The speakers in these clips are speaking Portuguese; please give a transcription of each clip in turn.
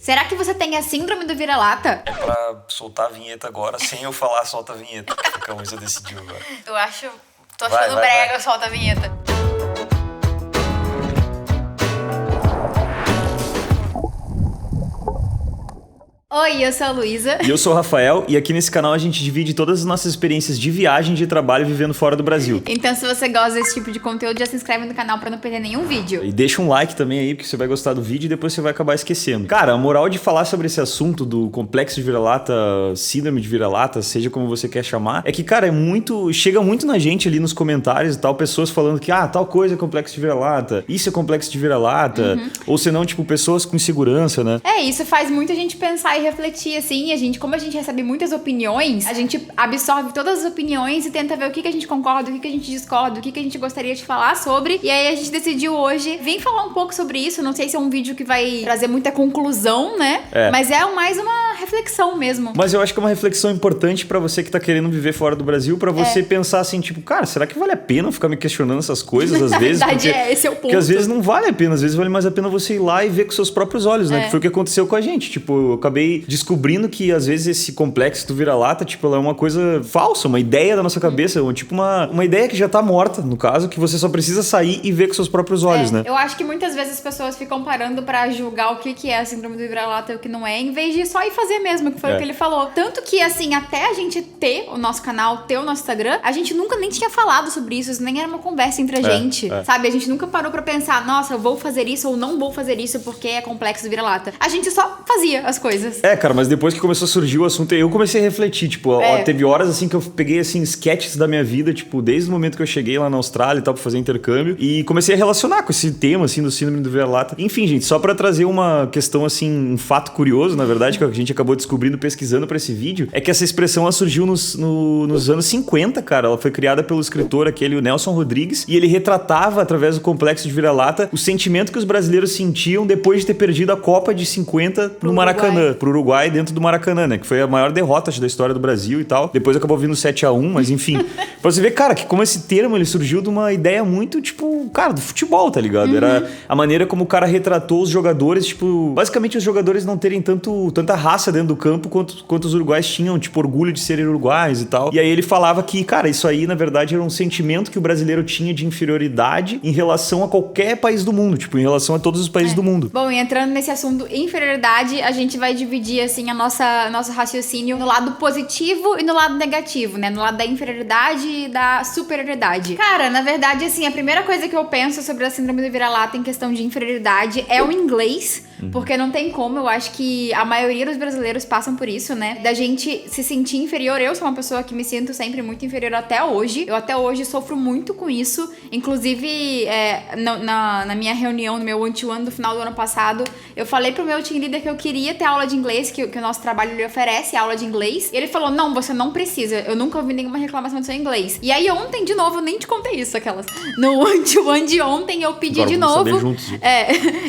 Será que você tem a síndrome do vira-lata? É pra soltar a vinheta agora, sem eu falar solta a vinheta. O que a Luísa decidiu agora. Eu acho... Tô achando brega, solta a vinheta. Oi, eu sou a Luísa. E eu sou o Rafael, e aqui nesse canal a gente divide todas as nossas experiências de viagem e de trabalho vivendo fora do Brasil. Então, se você gosta desse tipo de conteúdo, já se inscreve no canal pra não perder nenhum vídeo. E deixa um like também aí, porque você vai gostar do vídeo e depois você vai acabar esquecendo. Cara, a moral de falar sobre esse assunto do complexo de vira-lata, síndrome de vira-lata, seja como você quer chamar, é que, cara, chega muito na gente ali nos comentários e tal, pessoas falando que, tal coisa é complexo de vira-lata, isso é complexo de vira-lata, ou senão, tipo, pessoas com insegurança, né? Isso faz muita gente pensar e refletir, assim, como a gente recebe muitas opiniões, a gente absorve todas as opiniões e tenta ver o que a gente concorda, o que a gente discorda, o que a gente gostaria de falar sobre, e aí a gente decidiu hoje vir falar um pouco sobre isso. Não sei se é um vídeo que vai trazer muita conclusão, né? Mas é mais uma reflexão mesmo. Mas eu acho que é uma reflexão importante pra você que tá querendo viver fora do Brasil, pra você pensar assim, tipo, cara, será que vale a pena ficar me questionando essas coisas às vezes? Na verdade, esse é o ponto. Porque às vezes não vale a pena, às vezes vale mais a pena você ir lá e ver com seus próprios olhos, né? Que foi o que aconteceu com a gente. Tipo, eu acabei descobrindo que às vezes esse complexo do vira-lata, tipo, ela é uma coisa falsa, uma ideia da nossa cabeça, tipo uma ideia que já tá morta, no caso, que você só precisa sair e ver com seus próprios olhos, né? Eu acho que muitas vezes as pessoas ficam parando pra julgar o que é a síndrome do vira-lata e o que não é, em vez de só ir fazer mesmo, que foi o que ele falou. Tanto que, assim, até a gente ter o nosso canal, ter o nosso Instagram, a gente nunca nem tinha falado sobre isso nem era uma conversa entre a gente, sabe? A gente nunca parou pra pensar, nossa, eu vou fazer isso ou não vou fazer isso porque é complexo do vira-lata. A gente só fazia as coisas. Cara, mas depois que começou a surgir o assunto, eu comecei a refletir, tipo, teve horas assim que eu peguei, assim, sketches da minha vida, tipo, desde o momento que eu cheguei lá na Austrália e tal, pra fazer intercâmbio, e comecei a relacionar com esse tema, assim, do síndrome do vira-lata. Enfim, gente, só pra trazer uma questão, assim, um fato curioso, na verdade, que a gente acabou descobrindo pesquisando pra esse vídeo, é que essa expressão, ela surgiu nos anos 50, cara. Ela foi criada pelo escritor aquele, o Nelson Rodrigues, e ele retratava, através do complexo de vira-lata, o sentimento que os brasileiros sentiam depois de ter perdido a Copa de 50 no Maracanã, pro Uruguai, dentro do Maracanã, né? Que foi a maior derrota da história do Brasil e tal. Depois acabou vindo 7-1, mas enfim. Pra você ver, cara, que como esse termo, ele surgiu de uma ideia muito, tipo, cara, do futebol, tá ligado? Era a maneira como o cara retratou os jogadores, tipo, basicamente os jogadores não terem tanta raça dentro do campo quanto os uruguais tinham, tipo, orgulho de serem uruguais e tal. E aí ele falava que, cara, isso aí, na verdade, era um sentimento que o brasileiro tinha de inferioridade em relação a qualquer país do mundo, tipo, em relação a todos os países do mundo. Bom, e entrando nesse assunto inferioridade, a gente vai dividir, assim, nosso raciocínio no lado positivo e no lado negativo, né? No lado da inferioridade e da superioridade. Cara, na verdade, assim, a primeira coisa que eu penso sobre a síndrome do vira-lata em questão de inferioridade é o inglês, porque não tem como, eu acho que a maioria dos brasileiros passam por isso, né? Da gente se sentir inferior. Eu sou uma pessoa que me sinto sempre muito inferior até hoje. Eu até hoje sofro muito com isso. Inclusive, na minha reunião, no meu one-to-one do final do ano passado, eu falei pro meu team leader que eu queria ter aula de inglês, que o nosso trabalho lhe oferece aula de inglês. E ele falou, não, você não precisa. Eu nunca ouvi nenhuma reclamação do seu inglês. E aí ontem, de novo, eu nem te contei isso, aquelas. No one-to-one de ontem, eu pedi Agora de vamos novo. saber juntos.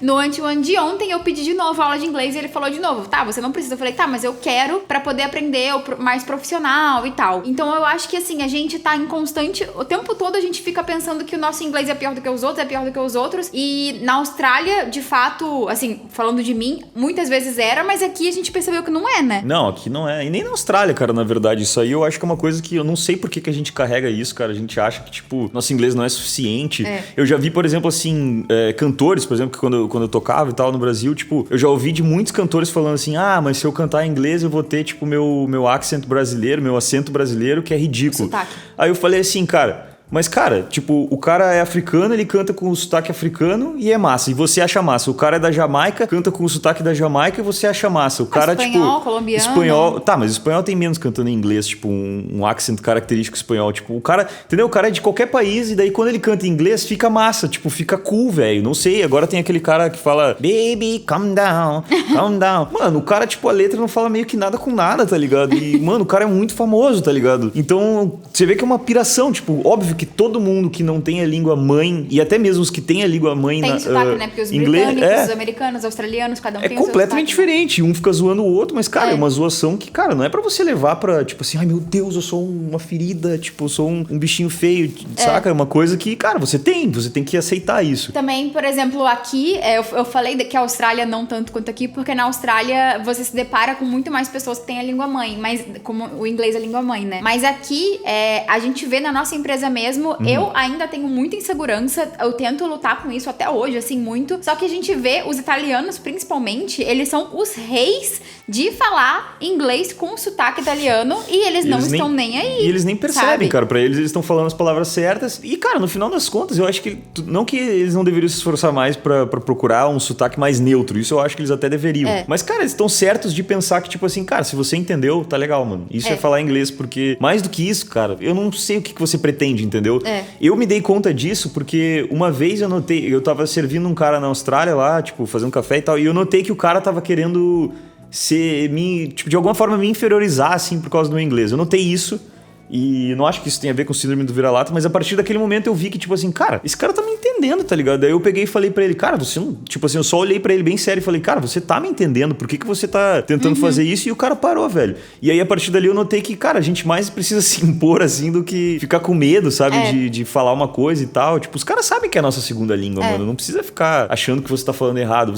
No one-to-one de ontem, eu pedi de novo aula de inglês e ele falou de novo, tá, você não precisa. Eu falei, tá, mas eu quero pra poder aprender mais profissional e tal. Então eu acho que, assim, a gente tá em constante... O tempo todo a gente fica pensando que o nosso inglês é pior do que os outros, é pior do que os outros. E na Austrália, de fato, assim, falando de mim, muitas vezes era, mas aqui a gente percebeu que não é, né? Não, aqui não é. E nem na Austrália, cara, na verdade. Isso aí eu acho que é uma coisa que eu não sei por que a gente carrega isso, cara. A gente acha que, tipo, nosso inglês não é suficiente. Eu já vi, por exemplo, assim, cantores, por exemplo, que quando eu tocava e tal no Brasil, tipo, eu já ouvi de muitos cantores falando assim, mas se eu cantar em inglês eu vou ter, tipo, meu accent brasileiro, meu acento brasileiro, que é ridículo. Sotaque. Aí eu falei assim, cara... Mas, cara, tipo, o cara é africano, ele canta com o sotaque africano e é massa. E você acha massa. O cara é da Jamaica, canta com o sotaque da Jamaica e você acha massa. O cara, espanhol, tipo... colombiano. Espanhol... Tá, mas espanhol tem menos cantando em inglês, tipo, um accent característico espanhol. Tipo, o cara... Entendeu? O cara é de qualquer país e daí quando ele canta em inglês, fica massa. Tipo, fica cool, velho. Não sei, agora tem aquele cara que fala Baby, calm down, calm down. Mano, o cara, tipo, a letra não fala meio que nada com nada, tá ligado? E, mano, o cara é muito famoso, tá ligado? Então, você vê que é uma piração. Tipo, óbvio que todo mundo que não tem a língua mãe, e até mesmo os que têm a língua mãe... Tem sotaque, né? Porque os britânicos, os americanos, os australianos, cada um tem o seu completamente diferente. Um fica zoando o outro, mas, cara, é uma zoação que, cara, não é pra você levar pra, tipo assim, ai meu Deus, eu sou uma ferida, tipo, eu sou um bichinho feio, saca? É uma coisa que, cara, você tem que aceitar isso. Também, por exemplo, aqui, eu falei que a Austrália não tanto quanto aqui, porque na Austrália você se depara com muito mais pessoas que têm a língua mãe, mas como o inglês é a língua mãe, né? Mas aqui, a gente vê na nossa empresa mesmo, eu ainda tenho muita insegurança, eu tento lutar com isso até hoje, assim, muito. Só que a gente vê os italianos, principalmente, eles são os reis de falar inglês com sotaque italiano e eles não estão nem aí. E eles nem percebem, sabe? cara. Pra eles estão falando as palavras certas. E, cara, no final das contas, eu acho que... Não que eles não deveriam se esforçar mais pra procurar um sotaque mais neutro. Isso eu acho que eles até deveriam. Mas, cara, eles estão certos de pensar que, tipo assim, cara, se você entendeu, tá legal, mano. Isso é falar inglês, porque mais do que isso, cara, eu não sei o que você pretende, entendeu? Eu me dei conta disso porque uma vez eu tava servindo um cara na Austrália lá, tipo, fazendo café e tal, e eu notei que o cara tava querendo de alguma forma me inferiorizar, assim, por causa do meu inglês. Eu notei isso. E não acho que isso tenha a ver com o síndrome do vira-lata, mas a partir daquele momento eu vi que, tipo assim, cara, esse cara tá me entendendo, tá ligado? Daí eu peguei e falei pra ele, cara, você não... Tipo assim, eu só olhei pra ele bem sério e falei, cara, você tá me entendendo, por que você tá tentando fazer isso? E o cara parou, velho. E aí, a partir dali, eu notei que, cara, a gente mais precisa se impor, assim, do que ficar com medo, sabe? De falar uma coisa e tal. Tipo, os caras sabem que é a nossa segunda língua, mano. Não precisa ficar achando que você tá falando errado.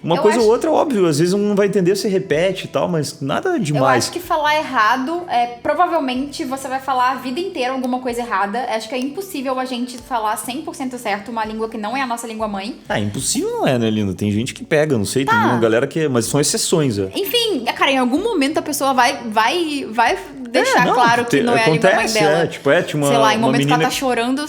Uma coisa ou outra, óbvio, às vezes um não vai entender, você repete e tal, mas nada demais. Eu acho que falar errado, provavelmente você vai falar a vida inteira alguma coisa errada. Acho que é impossível a gente falar 100% certo uma língua que não é a nossa língua mãe. Impossível não é, né, Linda? Tem gente que pega, não sei, tem uma galera que... Mas são exceções, Enfim, cara, em algum momento a pessoa vai deixar claro que não é a língua mãe dela. Tinha uma... Sei lá, em momentos que ela menina... tá chorando...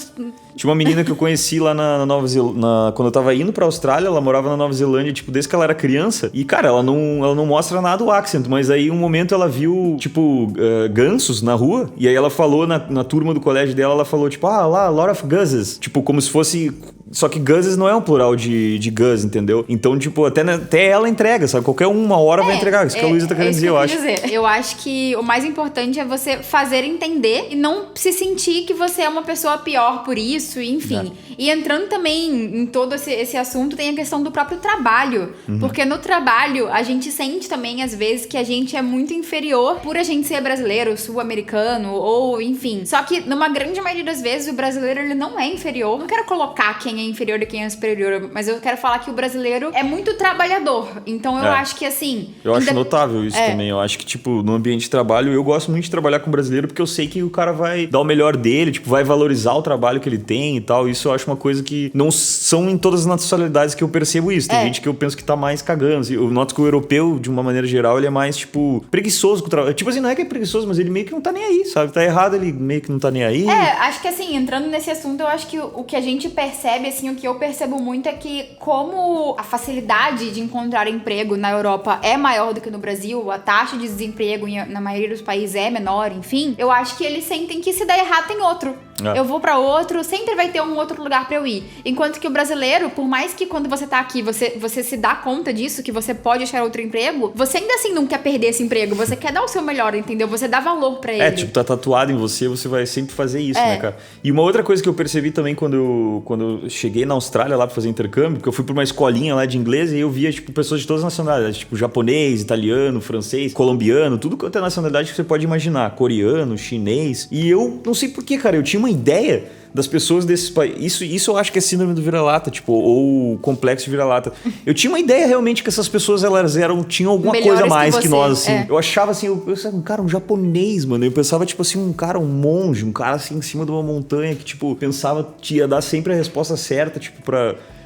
Tinha uma menina que eu conheci lá na Nova Zelândia, quando eu tava indo pra Austrália, ela morava na Nova Zelândia, tipo, desde que ela era criança. E, cara, ela não mostra nada o accent, mas aí um momento ela viu, tipo, gansos na rua, e aí ela falou na turma do colégio dela, ela falou, tipo, lá, a lot of guzzes. Tipo, como se fosse... Só que guzzes não é um plural de gus, entendeu? Então, tipo, até ela entrega, sabe? Qualquer uma hora vai entregar. Isso que a Luísa tá querendo dizer, eu acho. Eu acho que o mais importante é você fazer entender e não se sentir que você é uma pessoa pior por isso, enfim. E entrando também em todo esse assunto, tem a questão do próprio trabalho. Porque no trabalho, a gente sente também, às vezes, que a gente é muito inferior por a gente ser brasileiro, sul-americano, ou enfim. Só que, numa grande maioria das vezes, o brasileiro, ele não é inferior. Não quero colocar quem é inferior e quem é superior, mas eu quero falar que o brasileiro é muito trabalhador. Então, eu acho que, assim... Eu acho notável isso também. Eu acho que, tipo, no ambiente de trabalho, eu gosto muito de trabalhar com brasileiro porque eu sei que o cara vai dar o melhor dele, tipo, vai valorizar o trabalho que ele tem e tal. Isso eu acho uma coisa que não são em todas as nacionalidades que eu percebo isso. Tem gente que eu penso que tá mais cagando. Eu noto que o europeu, de uma maneira geral, ele é mais, tipo, preguiçoso com o trabalho. Tipo assim, não é que é preguiçoso, mas ele meio que não tá nem aí, sabe? Tá errado, ele meio que não tá nem aí. Acho que assim, entrando nesse assunto, eu acho que o que a gente percebe, assim, o que eu percebo muito é que como a facilidade de encontrar emprego na Europa é maior do que no Brasil, a taxa de desemprego na maioria dos países é menor, enfim, eu acho que eles sentem que se der errado tem outro. Eu vou pra outro, sempre vai ter um outro lugar pra eu ir. Enquanto que o brasileiro, por mais que quando você tá aqui, você se dá conta disso, que você pode achar outro emprego, você ainda assim não quer perder esse emprego, você quer dar o seu melhor, entendeu? Você dá valor pra ele. Tipo, tá tatuado em você vai sempre fazer isso, né, cara? E uma outra coisa que eu percebi também quando eu cheguei na Austrália lá pra fazer intercâmbio, porque eu fui pra uma escolinha lá de inglês e eu via, tipo, pessoas de todas as nacionalidades, tipo, japonês, italiano, francês, colombiano, tudo quanto é nacionalidade que você pode imaginar, coreano, chinês. E eu não sei porquê, cara, eu tinha uma ideia das pessoas desses países. Isso eu acho que é síndrome do vira-lata, tipo, ou complexo de vira-lata. Eu tinha uma ideia realmente que essas pessoas, elas tinham alguma melhores coisa a mais que que nós, assim. É. Eu achava assim, eu pensava, um cara, um japonês, mano. Eu pensava, tipo assim, um cara, um monge, um cara assim em cima de uma montanha que, tipo, pensava que ia dar sempre a resposta certa, tipo,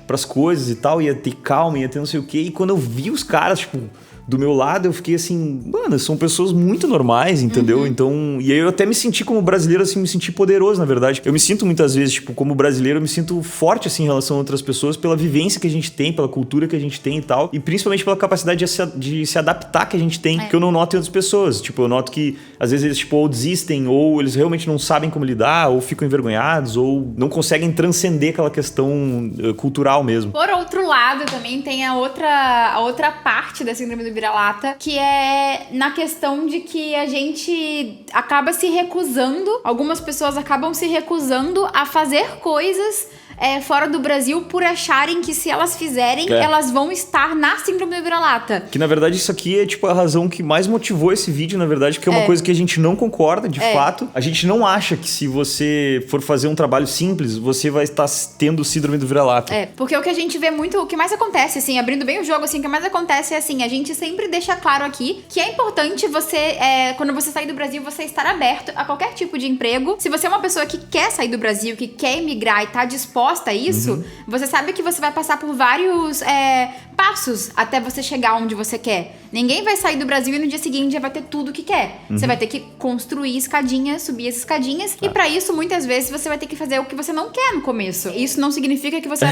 pras coisas e tal, ia ter calma, ia ter não sei o quê. E quando eu vi os caras, tipo, do meu lado, eu fiquei assim, mano, são pessoas muito normais, entendeu? Então, e aí eu até me senti como brasileiro, assim, me senti poderoso, na verdade. Eu me sinto muitas vezes, tipo, como brasileiro, eu me sinto forte, assim, em relação a outras pessoas, pela vivência que a gente tem, pela cultura que a gente tem e tal, e principalmente pela capacidade de se adaptar que a gente tem, que eu não noto em outras pessoas. Tipo, eu noto que, às vezes, eles, tipo, ou desistem, ou eles realmente não sabem como lidar, ou ficam envergonhados, ou não conseguem transcender aquela questão cultural mesmo. Por outro lado, também tem a outra parte da síndrome do vira-lata, que é na questão de que a gente acaba se recusando, algumas pessoas acabam se recusando a fazer coisas fora do Brasil por acharem que se elas fizerem, elas vão estar na síndrome do vira-lata. Que na verdade isso aqui é tipo a razão que mais motivou esse vídeo, na verdade, que é uma coisa que a gente não concorda, de fato. A gente não acha que se você for fazer um trabalho simples, você vai estar tendo síndrome do vira-lata. Porque o que a gente vê muito, o que mais acontece, assim, abrindo bem o jogo, assim, o que mais acontece é assim, a gente sempre deixa claro aqui que é importante você, quando você sair do Brasil, você estar aberto a qualquer tipo de emprego. Se você é uma pessoa que quer sair do Brasil, que quer emigrar e tá disposta a isso, você sabe que você vai passar por vários passos até você chegar onde você quer. Ninguém vai sair do Brasil e no dia seguinte já vai ter tudo que quer. Você vai ter que construir escadinhas, subir as escadinhas, e pra isso, muitas vezes, você vai ter que fazer o que você não quer no começo. Isso não significa que você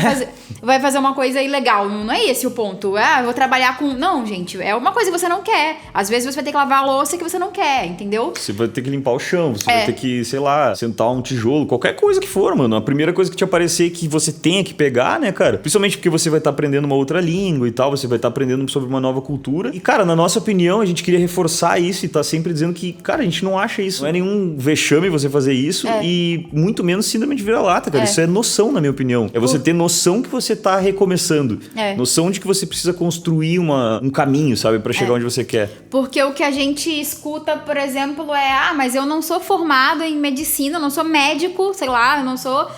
vai fazer uma coisa ilegal. Não é esse o ponto. Eu vou trabalhar com... Não, gente. É uma coisa que você não quer. Às vezes você vai ter que lavar a louça que você não quer, entendeu? Você vai ter que limpar o chão, você vai ter que, sei lá, sentar um tijolo, qualquer coisa que for, mano. A primeira coisa que te aparecer que você tenha que pegar, né, cara? Principalmente porque você vai estar aprendendo uma outra língua e tal, você vai estar aprendendo sobre uma nova cultura. E, cara, na nossa opinião, a gente queria reforçar isso e tá sempre dizendo que, cara, a gente não acha isso. Não é nenhum vexame você fazer isso e muito menos síndrome de vira-lata, cara. Isso é noção, na minha opinião. É você ter noção que você tá recomeçando. Noção de que você precisa construir um caminho, sabe? Pra chegar onde você quer. Porque o que a gente escuta, por exemplo, mas eu não sou formado em medicina, eu não sou médico, sei lá, eu não sou...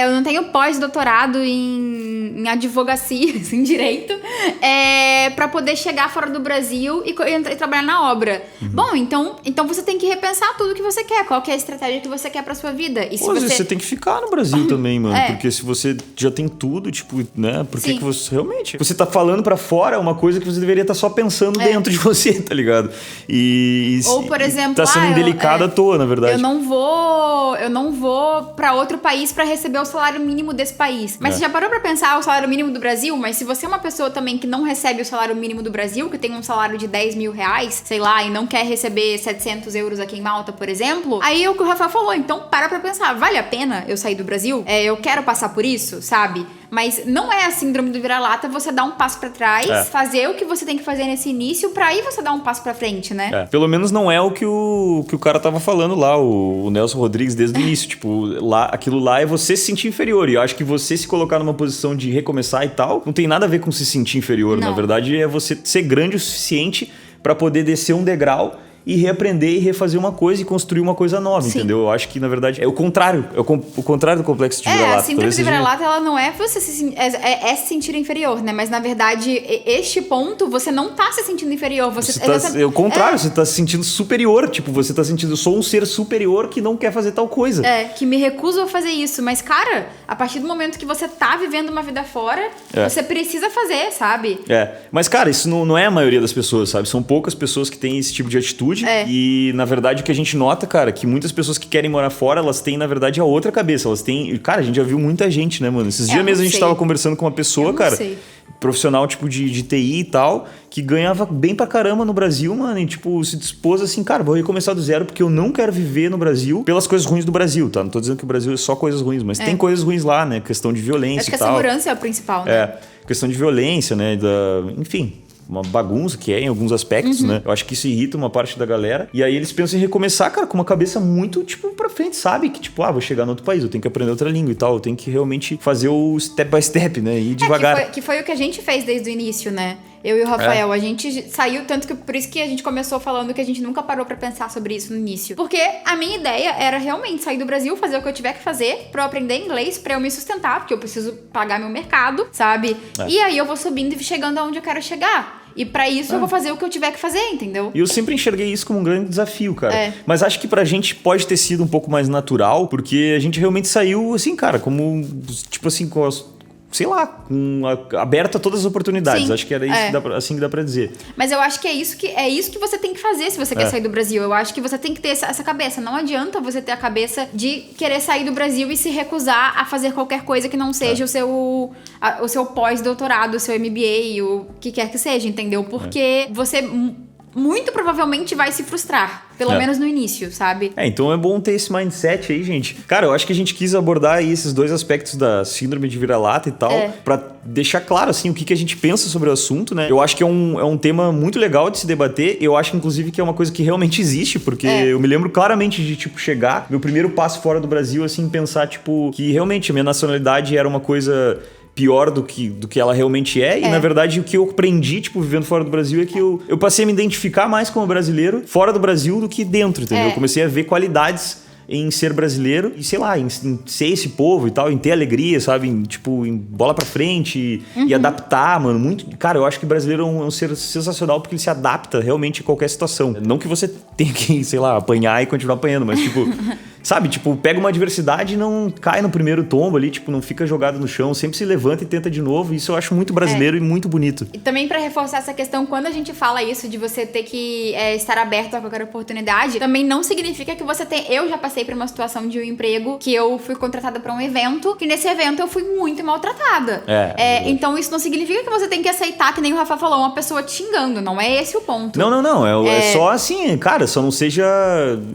eu não tenho pós-doutorado em advocacia, em direito, pra poder chegar fora do Brasil e trabalhar na obra. Bom, então você tem que repensar tudo que você quer. Qual que é a estratégia que você quer pra sua vida? E se você tem que ficar no Brasil também, mano. Porque se você já tem tudo, tipo, né? Por que você realmente... Você tá falando pra fora uma coisa que você deveria estar só pensando dentro de você, tá ligado? Ou, por exemplo... Tá sendo indelicado à toa, na verdade. Eu não vou pra outro país pra receber o salário mínimo desse país. Mas você já parou pra pensar o salário mínimo do Brasil? Mas se você é uma pessoa também que não recebe o salário mínimo do Brasil, que tem um salário de 10 mil reais, sei lá, e não quer receber 700 euros aqui em Malta, por exemplo, aí é o que o Rafael falou. Então, para pra pensar. Vale a pena eu sair do Brasil? Eu quero passar por isso, sabe? Mas não é a síndrome do vira-lata você dar um passo pra trás, fazer o que você tem que fazer nesse início, pra aí você dar um passo pra frente, né? Pelo menos não é o que o cara tava falando lá, o Nelson Rodrigues, desde o início. Tipo, aquilo lá é você se sentir inferior. E eu acho que você se colocar numa posição de recomeçar e tal, não tem nada a ver com se sentir inferior. Não. Na verdade, é você ser grande o suficiente pra poder descer um degrau e reaprender e refazer uma coisa e construir uma coisa nova, entendeu? Eu acho que, na verdade, é o contrário. É o contrário do complexo de vira-lata. A síndrome de vira-lata, ela não é você se sentir inferior, né? Mas, na verdade, este ponto, você não tá se sentindo inferior. É o contrário, você tá se sentindo superior. Tipo, você tá sentindo, eu sou um ser superior que não quer fazer tal coisa. Que me recuso a fazer isso. Mas, cara, a partir do momento que você tá vivendo uma vida fora, você precisa fazer, sabe? Mas, cara, isso não é a maioria das pessoas, sabe? São poucas pessoas que têm esse tipo de atitude. E, na verdade, o que a gente nota, cara, que muitas pessoas que querem morar fora, elas têm, na verdade, a outra cabeça. Elas têm... Cara, a gente já viu muita gente, né, mano? Esses dias mesmo a gente tava conversando com uma pessoa, cara, profissional, tipo, de TI e tal, que ganhava bem pra caramba no Brasil, mano, e, tipo, se dispôs assim, cara, vou recomeçar do zero porque eu não quero viver no Brasil pelas coisas ruins do Brasil, tá? Não tô dizendo que o Brasil é só coisas ruins, mas tem coisas ruins lá, né? Questão de violência e tal. Acho que a segurança é o principal, né? Questão de violência, né? Enfim... uma bagunça que em alguns aspectos, né? Eu acho que isso irrita uma parte da galera. E aí eles pensam em recomeçar, cara, com uma cabeça muito, tipo, pra frente, sabe? Que, tipo, vou chegar no outro país, eu tenho que aprender outra língua e tal. Eu tenho que realmente fazer o step by step, né? Ir devagar. Que foi o que a gente fez desde o início, né? Eu e o Rafael, a gente saiu, tanto que por isso que a gente começou falando que a gente nunca parou pra pensar sobre isso no início. Porque a minha ideia era realmente sair do Brasil, fazer o que eu tiver que fazer pra eu aprender inglês, pra eu me sustentar, porque eu preciso pagar meu mercado, sabe? E aí eu vou subindo e chegando aonde eu quero chegar. E pra isso eu vou fazer o que eu tiver que fazer, entendeu? E eu sempre enxerguei isso como um grande desafio, cara. Mas acho que pra gente pode ter sido um pouco mais natural, porque a gente realmente saiu, assim, cara, como, tipo assim, com as... sei lá, aberto a todas as oportunidades. Acho que era isso assim que dá pra dizer. Mas eu acho que é isso que você tem que fazer se você quer sair do Brasil. Eu acho que você tem que ter essa cabeça. Não adianta você ter a cabeça de querer sair do Brasil e se recusar a fazer qualquer coisa que não seja o seu pós-doutorado, o seu MBA, o que quer que seja, entendeu? Porque você... muito provavelmente vai se frustrar. Pelo menos no início, sabe? Então é bom ter esse mindset aí, gente. Cara, eu acho que a gente quis abordar aí esses dois aspectos da síndrome de vira-lata e tal, pra deixar claro, assim, o que a gente pensa sobre o assunto, né? Eu acho que é um tema muito legal de se debater. Eu acho, inclusive, que é uma coisa que realmente existe, porque eu me lembro claramente de, tipo, chegar, meu primeiro passo fora do Brasil, assim, pensar, tipo, que realmente a minha nacionalidade era uma coisa pior do que ela realmente é. E, na verdade, o que eu aprendi, tipo, vivendo fora do Brasil é que eu passei a me identificar mais como brasileiro fora do Brasil do que dentro, entendeu? Eu comecei a ver qualidades em ser brasileiro e, sei lá, em ser esse povo e tal, em ter alegria, sabe? Em bola pra frente e adaptar, mano. Muito. Cara, eu acho que brasileiro é um ser sensacional porque ele se adapta realmente a qualquer situação. Não que você tenha que, sei lá, apanhar e continuar apanhando, mas, tipo. Sabe, tipo, pega uma adversidade e não cai no primeiro tombo ali, tipo, não fica jogado no chão, sempre se levanta e tenta de novo. Isso eu acho muito brasileiro e muito bonito. E também pra reforçar essa questão, quando a gente fala isso de você ter que estar aberto a qualquer oportunidade, também não significa que você tem... Eu já passei por uma situação de um emprego que eu fui contratada pra um evento, que nesse evento eu fui muito maltratada. Então isso não significa que você tem que aceitar, que nem o Rafa falou, uma pessoa te xingando. Não é esse o ponto. Não. É só assim, cara, só não seja...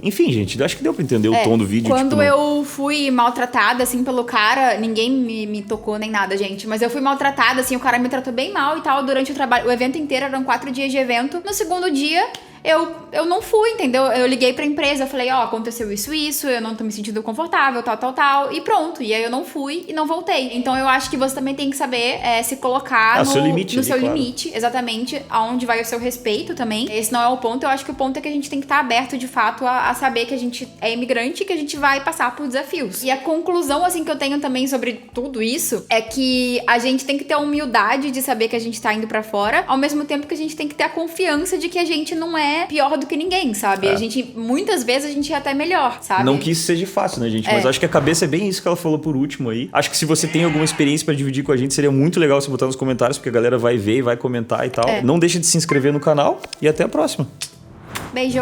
Enfim, gente, eu acho que deu pra entender o tom do vídeo. Quando eu fui maltratada, assim, pelo cara, ninguém me tocou nem nada, gente, mas eu fui maltratada, assim, o cara me tratou bem mal e tal durante o trabalho. O evento inteiro eram 4 dias de evento. No segundo dia, eu não fui, entendeu? Eu liguei pra empresa, eu falei, aconteceu isso, eu não tô me sentindo confortável, tal, e pronto. E aí eu não fui e não voltei. Então eu acho que você também tem que saber se colocar no seu limite, exatamente, aonde vai o seu respeito também. Esse não é o ponto, eu acho que o ponto é que a gente tem que estar aberto, de fato, a saber que a gente é imigrante e que a gente vai passar por desafios. E a conclusão, assim, que eu tenho também sobre tudo isso é que a gente tem que ter a humildade de saber que a gente tá indo pra fora, ao mesmo tempo que a gente tem que ter a confiança de que a gente não é pior do que ninguém, sabe? Muitas vezes a gente é até melhor, sabe? Não que isso seja fácil, né, gente? Mas acho que a cabeça é bem isso que ela falou por último aí. Acho que se você tem alguma experiência pra dividir com a gente, seria muito legal você botar nos comentários, porque a galera vai ver e vai comentar e tal. Não deixa de se inscrever no canal e até a próxima. Beijo!